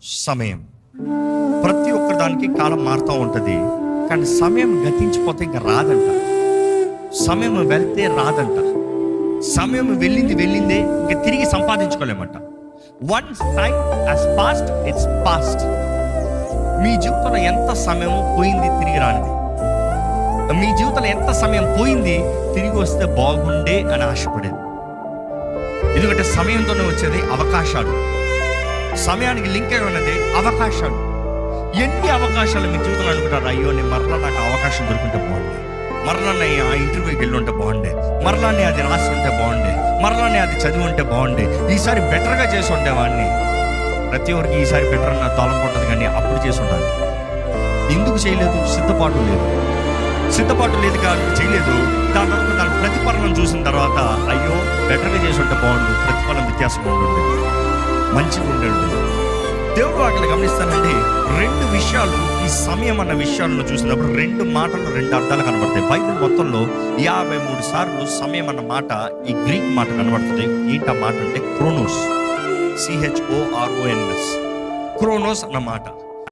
సమయం. ప్రతి ఒక్క దానికి కాలం మారుతూ ఉంటుంది, కానీ సమయం గతించిపోతే ఇంకా రాదంట. సమయం వెళ్తే రాదంట. సమయం వెళ్ళిందే ఇంకా తిరిగి సంపాదించుకోలేమంట. Once time has passed, it's past. మీ జీవితంలో ఎంత సమయం పోయింది తిరిగి రానిది. మీ జీవితంలో ఎంత సమయం పోయింది తిరిగి వస్తే బాగుండే అని ఆశపడేది. ఎందుకంటే సమయంతోనే వచ్చేది అవకాశాలు. సమయానికి లింక్ అయి ఉన్నది అవకాశాలు. ఎన్ని అవకాశాలు మీ జీవితంలో అనుకుంటారు, అయ్యో నేను మరలా నాకు అవకాశం దొరుకుంటే బాగుండే, మరలా నేను ఆ ఇంటర్వ్యూకి వెళ్ళి ఉంటే బాగుండే, మరలా నేను అది రాసి ఉంటే బాగుండే, మరలా నేను అది చదివి ఉంటే బాగుండే, ఈసారి బెటర్గా చేసి ఉండేవాడిని. ప్రతి ఒక్కరికి ఈసారి బెటర్ అన్న తలంపు ఉంటుంది, కానీ అప్పుడు చేసి ఉండాలి. ఎందుకు చేయలేదు? సిద్ధపాటు లేదు కాబట్టి చేయలేదు. దాని తర్వాత దాని ప్రతిఫలం చూసిన తర్వాత అయ్యో బెటర్గా చేసి ఉంటే బాగుండు, ప్రతిఫలం వ్యత్యాసంగా ఉంటుంది, మంచిగా ఉండేది. దేవుడు అక్కడ గమనిస్తానండి, రెండు విషయాలు ఈ సమయం అన్న విషయాలను చూసినప్పుడు రెండు మాటలు రెండు అర్థాలు కనబడతాయి. బైబిల్ మొత్తంలో 53 సార్లు సమయం అన్న మాట ఈ గ్రీక్ మాట కనబడుతుంది. ఏంటి ఆ మాట అంటే క్రోనోస్, CHORONS. క్రోనోస్ అన్న మాట